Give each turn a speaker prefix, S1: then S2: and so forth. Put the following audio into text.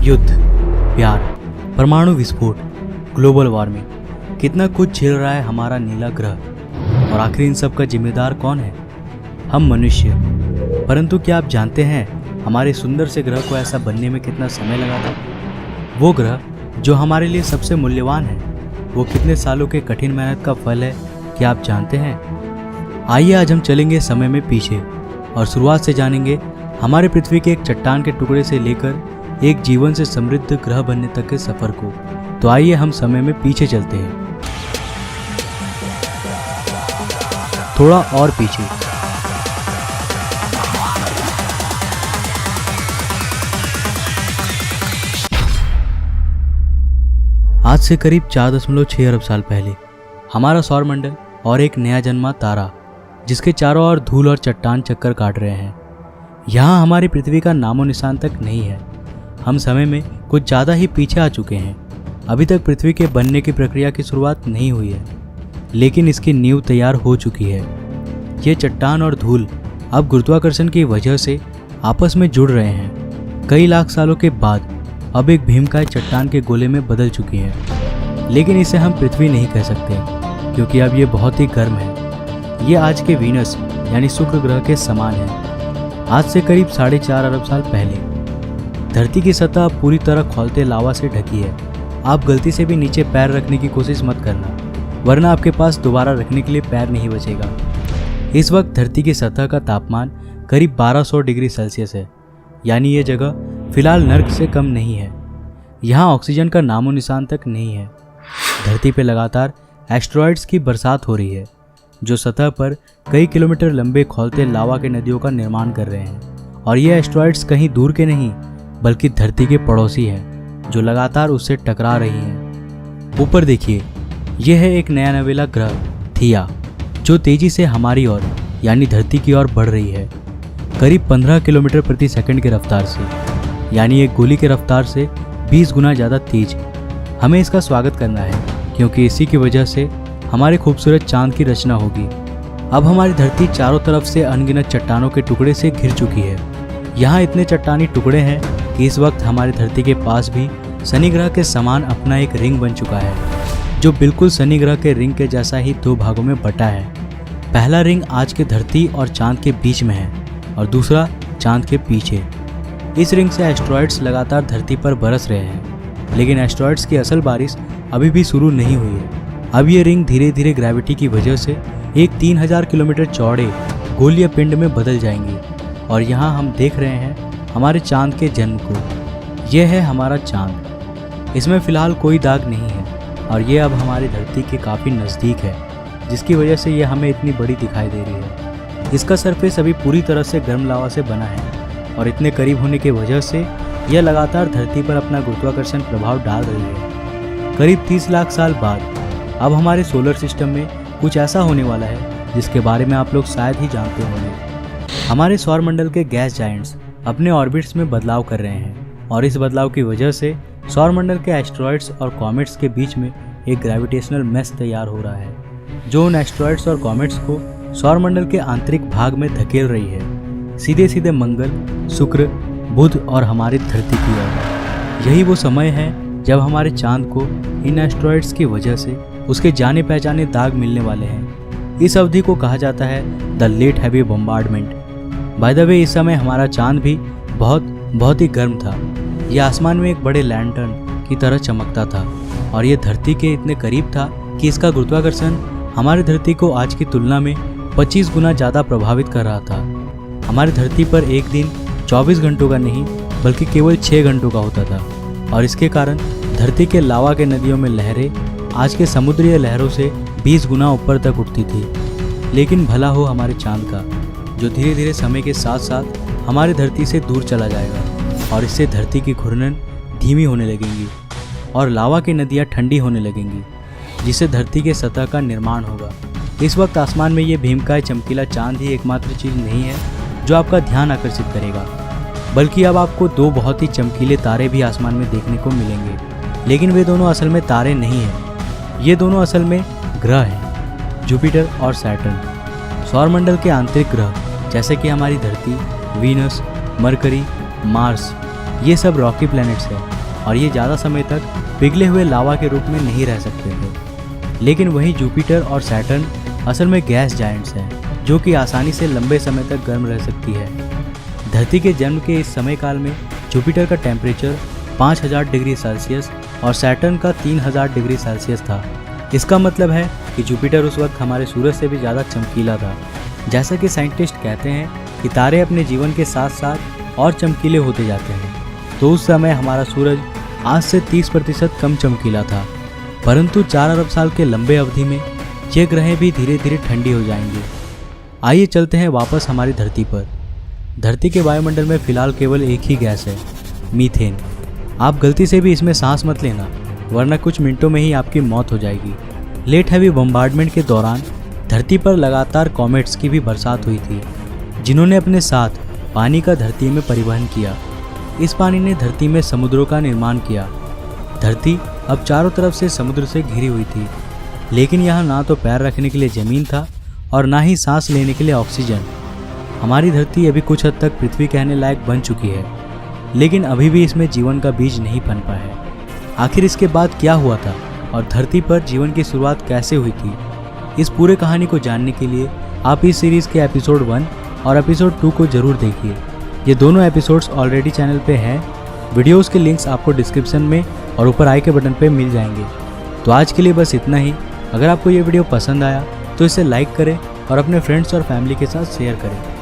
S1: युद्ध, प्यार, परमाणु विस्फोट, ग्लोबल वार्मिंग, कितना कुछ झेल रहा है हमारा नीला ग्रह। और आखिर इन सब का जिम्मेदार कौन है? हम मनुष्य। परंतु क्या आप जानते हैं हमारे सुंदर से ग्रह को ऐसा बनने में कितना समय लगा था? वो ग्रह जो हमारे लिए सबसे मूल्यवान है, वो कितने सालों के कठिन मेहनत का फल है, क्या आप जानते हैं? आइए आज हम चलेंगे समय में पीछे और शुरुआत से जानेंगे हमारे पृथ्वी के एक चट्टान के टुकड़े से लेकर एक जीवन से समृद्ध ग्रह बनने तक के सफर को। तो आइए हम समय में पीछे चलते हैं, थोड़ा और पीछे। आज से करीब 4.6 अरब साल पहले हमारा सौरमंडल और एक नया जन्मा तारा, जिसके चारों ओर धूल और चट्टान चक्कर काट रहे हैं। यहाँ हमारी पृथ्वी का नामो निशान तक नहीं है। हम समय में कुछ ज़्यादा ही पीछे आ चुके हैं। अभी तक पृथ्वी के बनने की प्रक्रिया की शुरुआत नहीं हुई है, लेकिन इसकी नींव तैयार हो चुकी है। ये चट्टान और धूल अब गुरुत्वाकर्षण की वजह से आपस में जुड़ रहे हैं। कई लाख सालों के बाद अब एक भीमकाय चट्टान के गोले में बदल चुकी है, लेकिन इसे हम पृथ्वी नहीं कह सकते क्योंकि अब ये बहुत ही गर्म है। ये आज के वीनस यानी शुक्र ग्रह के समान है। आज से करीब 4.5 अरब साल पहले धरती की सतह पूरी तरह खौलते लावा से ढकी है। आप गलती से भी नीचे पैर रखने की कोशिश मत करना, वरना आपके पास दोबारा रखने के लिए पैर नहीं बचेगा। इस वक्त धरती की सतह का तापमान करीब 1200 डिग्री सेल्सियस है, यानी ये जगह फिलहाल नर्क से कम नहीं है। यहाँ ऑक्सीजन का नामो निशान तक नहीं है। धरती पर लगातार एस्टेरॉइड्स की बरसात हो रही है, जो सतह पर कई किलोमीटर लंबे खौलते लावा के नदियों का निर्माण कर रहे हैं। और ये एस्टेरॉइड्स कहीं दूर के नहीं, बल्कि धरती के पड़ोसी हैं, जो लगातार उससे टकरा रही हैं। ऊपर देखिए, यह है एक नया नवेला ग्रह थिया, जो तेजी से हमारी ओर यानी धरती की ओर बढ़ रही है, करीब 15 किलोमीटर प्रति सेकंड की रफ्तार से, यानी एक गोली की रफ्तार से 20 गुना ज़्यादा तेज। हमें इसका स्वागत करना है, क्योंकि इसी की वजह से हमारे खूबसूरत चांद की रचना होगी। अब हमारी धरती चारों तरफ से अनगिनत चट्टानों के टुकड़े से घिर चुकी है। यहाँ इतने चट्टानी टुकड़े हैं कि इस वक्त हमारी धरती के पास भी शनि ग्रह के समान अपना एक रिंग बन चुका है, जो बिल्कुल शनि ग्रह के रिंग के जैसा ही 2 भागों में बटा है। पहला रिंग आज के धरती और चांद के बीच में है और दूसरा चांद के पीछे। इस रिंग से एस्टेरॉइड्स लगातार धरती पर बरस रहे हैं, लेकिन एस्टेरॉइड्स की असल बारिश अभी भी शुरू नहीं हुई है। अब ये रिंग धीरे धीरे ग्रेविटी की वजह से एक 3000 किलोमीटर चौड़े गोलीय पिंड में बदल जाएंगी। और यहाँ हम देख रहे हैं हमारे चांद के जन्म को। यह है हमारा चांद। इसमें फ़िलहाल कोई दाग नहीं है और ये अब हमारी धरती के काफ़ी नज़दीक है, जिसकी वजह से यह हमें इतनी बड़ी दिखाई दे रही है। इसका सरफेस अभी पूरी तरह से गर्म लावा से बना है और इतने करीब होने की वजह से यह लगातार धरती पर अपना गुरुत्वाकर्षण प्रभाव डाल रही है। करीब 30 लाख साल बाद अब हमारे सोलर सिस्टम में कुछ ऐसा होने वाला है जिसके बारे में आप लोग शायद ही जानते होंगे। हमारे सौरमंडल के गैस जायंट्स अपने ऑर्बिट्स में बदलाव कर रहे हैं और इस बदलाव की वजह से सौरमंडल के एस्टेरॉइड्स और कॉमेट्स के बीच में एक ग्रेविटेशनल मेश तैयार हो रहा है, जो उन एस्टेरॉइड्स और कॉमेट्स को सौरमंडल के आंतरिक भाग में धकेल रही है, सीधे सीधे मंगल, शुक्र, बुध और हमारी धरती की ओर। यही वो समय है जब हमारे चांद को इन एस्टेरॉइड्स की वजह से उसके जाने पहचाने दाग मिलने वाले हैं। इस अवधि को कहा जाता है the late heavy bombardment. By the way, इस समय हमारा चांद भी बहुत ही गर्म था। यह आसमान में एक बड़े लैंटर्न की तरह चमकता था और यह धरती के इतने करीब था कि इसका गुरुत्वाकर्षण हमारी धरती को आज की तुलना में 25 गुना ज़्यादा प्रभावित कर रहा था। हमारी धरती पर एक दिन 24 घंटों का नहीं, बल्कि केवल 6 घंटों का होता था और इसके कारण धरती के लावा के नदियों में लहरें आज के समुद्रीय लहरों से 20 गुना ऊपर तक उठती थी। लेकिन भला हो हमारे चांद का, जो धीरे धीरे समय के साथ साथ हमारी धरती से दूर चला जाएगा और इससे धरती की घूर्णन धीमी होने लगेंगी और लावा की नदियाँ ठंडी होने लगेंगी, जिससे धरती के सतह का निर्माण होगा। इस वक्त आसमान में ये भीमकाय चमकीला चांद ही एकमात्र चीज़ नहीं है जो आपका ध्यान आकर्षित करेगा, बल्कि अब आपको 2 बहुत ही चमकीले तारे भी आसमान में देखने को मिलेंगे। लेकिन वे दोनों असल में तारे नहीं हैं, ये दोनों असल में ग्रह हैं, जुपिटर और सैटर्न। सौरमंडल के आंतरिक ग्रह जैसे कि हमारी धरती, वीनस, मरकरी, मार्स, ये सब रॉकी प्लैनेट्स हैं और ये ज़्यादा समय तक पिघले हुए लावा के रूप में नहीं रह सकते थे। लेकिन वहीं जुपिटर और सैटर्न असल में गैस जायंट्स हैं जो कि आसानी से लंबे समय तक गर्म रह सकती है। धरती के जन्म के इस समय काल में जुपिटर का टेम्परेचर 5000 डिग्री सेल्सियस और सैटर्न का 3000 डिग्री सेल्सियस था। इसका मतलब है कि जुपिटर उस वक्त हमारे सूरज से भी ज़्यादा चमकीला था। जैसा कि साइंटिस्ट कहते हैं कि तारे अपने जीवन के साथ साथ और चमकीले होते जाते हैं, तो उस समय हमारा सूरज आज से 30% कम चमकीला था। परंतु 4 अरब साल के लंबे अवधि में ये ग्रहें भी धीरे धीरे ठंडी हो जाएंगी। आइए चलते हैं वापस हमारी धरती पर। धरती के वायुमंडल में फिलहाल केवल एक ही गैस है, मीथेन। आप गलती से भी इसमें सांस मत लेना, वरना कुछ मिनटों में ही आपकी मौत हो जाएगी। लेट हैवी बम्बार्डमेंट के दौरान धरती पर लगातार कॉमेट्स की भी बरसात हुई थी, जिन्होंने अपने साथ पानी का धरती में परिवहन किया। इस पानी ने धरती में समुद्रों का निर्माण किया। धरती अब चारों तरफ से समुद्र से घिरी हुई थी, लेकिन यहाँ ना तो पैर रखने के लिए ज़मीन था और ना ही सांस लेने के लिए ऑक्सीजन। हमारी धरती अभी कुछ हद तक पृथ्वी कहने लायक बन चुकी है, लेकिन अभी भी इसमें जीवन का बीज नहीं पनपा है। आखिर इसके बाद क्या हुआ था और धरती पर जीवन की शुरुआत कैसे हुई थी? इस पूरे कहानी को जानने के लिए आप इस सीरीज़ के एपिसोड 1 और एपिसोड 2 को ज़रूर देखिए। ये दोनों एपिसोड्स ऑलरेडी चैनल पे हैं। वीडियोस के लिंक्स आपको डिस्क्रिप्शन में और ऊपर आई के बटन पे मिल जाएंगे। तो आज के लिए बस इतना ही। अगर आपको ये वीडियो पसंद आया तो इसे लाइक करें और अपने फ्रेंड्स और फैमिली के साथ शेयर करें।